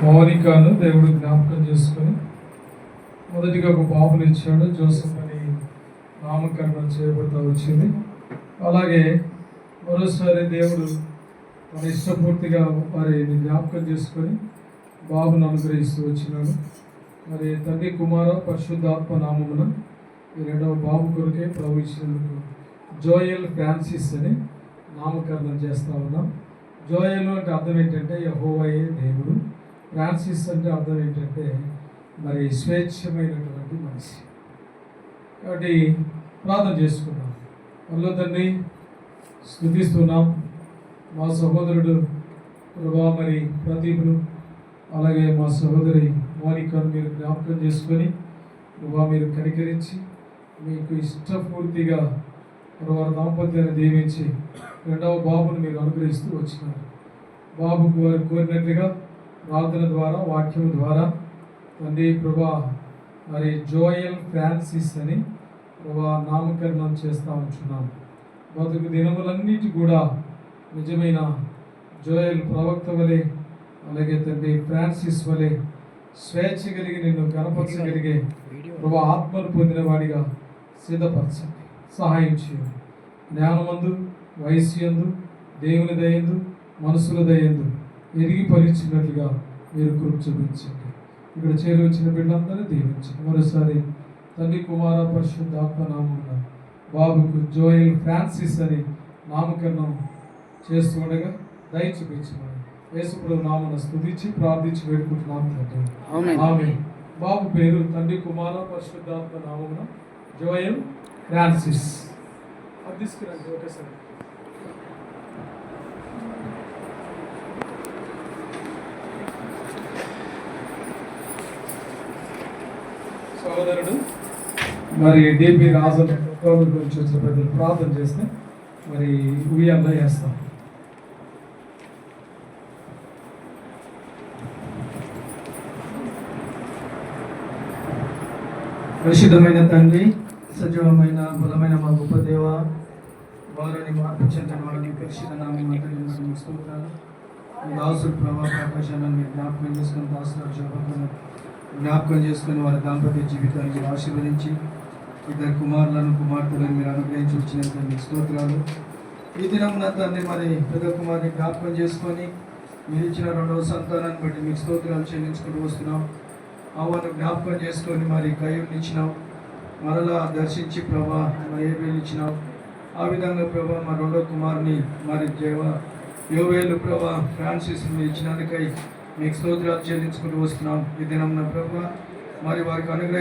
మౌనికాను దేవుడు జ్ఞాపకం చేసుకొని మొదటిగా ఒక బాబుని ఇచ్చాడు. జోసెఫ్ అని నామకరణం చేయబడుతూ వచ్చింది. అలాగే మరోసారి దేవుడు మన ఇష్టపూర్తిగా వారిని జ్ఞాపకం చేసుకొని బాబును అనుగ్రహిస్తూ వచ్చినాడు. మరి తండ్రి కుమార పరిశుద్ధాత్మ నామమున ఈ రెండవ బాబు కొరకే ప్రభు ఇచ్చినందుకు జోయల్ ఫ్రాన్సిస్ అని నామకరణం చేస్తా ఉన్నాం. జోయల్ అంటే అర్థం ఏంటంటే యెహోవాయే దేవుడు. ఫ్రాన్సిస్ అంటే అర్థం ఏంటంటే మరి స్వేచ్ఛమైనటువంటి మనిషి. కాబట్టి ప్రార్థన చేసుకున్నాం. అందులో తండ్రి స్తుతిస్తున్నాం. మా సహోదరుడు ప్రభా మరి ప్రదీప్ను అలాగే మా సహోదరి మోనికను మీరు జ్ఞాపకం చేసుకొని ప్రభా మీరు కనికరించి మీకు ఇష్టపూర్తిగా వారి దాంపత్యాన్ని దీవించి రెండవ బాబును మీరు అనుగ్రహిస్తూ వచ్చినారు. బాబుకు వారు కోరినట్లుగా ప్రార్థన ద్వారా వాక్యం ద్వారా తండ్రి ప్రభా మరి జోయల్ ఫ్రాన్సిస్ అని ప్రభా నామకరణం చేస్తూ ఉంటున్నాం. బతుకు దినములన్నిటి కూడా నిజమైన జోయల్ ప్రవక్త వలె అలాగే తండ్రి ఫ్రాన్సిస్ వలె స్వేచ్ఛ కలిగి నిన్ను కనపరచగలిగే ప్రభా ఆత్మను పొందిన వాడిగా సిద్ధపరచండి, సహాయం చేయండి. జ్ఞానమందు వయస్సు దేవుని దయందు మనసుల దయందు ఎరిగి పరిచినట్లుగా మీరు కృప చూపించండి. ఇక్కడ చేరి వచ్చిన బిడ్డలందరూ దీవించండి. మరోసారి తండ్రి కుమార పరిశుద్ధాత్మ నామమున బాబుకు జోయల్ ఫ్రాన్సిస్ అని నామకరణం చేస్తూ ఉండగా దయ చూపించమని యేసుప్రభు నామమున స్తుతించి ప్రార్థించి వేడుకుంటున్నాం తండ్రి. ఆమేన్. బాబు పేరు తండ్రి కుమార పరిశుద్ధాత్మ నామమున జోయల్ ఫ్రాన్సిస్. అది తీసుకురండి ఒకసారి. సహోదరుడు మరి డిపి రాజన్ గురించి వచ్చిన పెద్దలు ప్రార్థన చేస్తే మరి ఉయ్యాల్లో వేస్తాం. పరిశుద్ధమైన తండ్రి, సజీవమైన బలమైన మా గొప్ప దేవ, వారిని మార్పు చెందని వారిని పరిశుద్ధ నామం స్తోత్రాలు. దాసుడు ప్రభా ప్రకాశాన్ని మీరు జ్ఞాపకం చేసుకుని దాసుడు జోబకును జ్ఞాపకం చేసుకుని వారి దాంపత్య జీవితాన్ని మీరు ఆశీర్వదించి ఇద్దరు కుమారులను కుమార్తెలను మీరు అనుగ్రహించి వచ్చినందుకు మీకు స్తోత్రాలు. ఈ దినం నా తండ్రి మరి పెద్ద కుమారుని జ్ఞాపకం చేసుకొని మీరు ఇచ్చిన రెండవ సంతానాన్ని బట్టి మీకు స్తోత్రాలు చెల్లించుకుంటూ వస్తున్నాం. అవ్వను జ్ఞాపకం చేసుకొని మరి కయ్యూని ఇచ్చినావు, మరలా దర్శించి ప్రభా మరి ఏబేలు ఇచ్చినావు. ఆ విధంగా ప్రభా మా రెండో కుమారుని మరి యోవేలు ప్రభా ఫ్రాన్సిస్ మీరు ఇచ్చినందుకై మీకు స్తోత్రాలు చెల్లించుకుంటూ వస్తున్నాం. ఈ దినం ప్రభా మరి వారికి అనుగ్రహం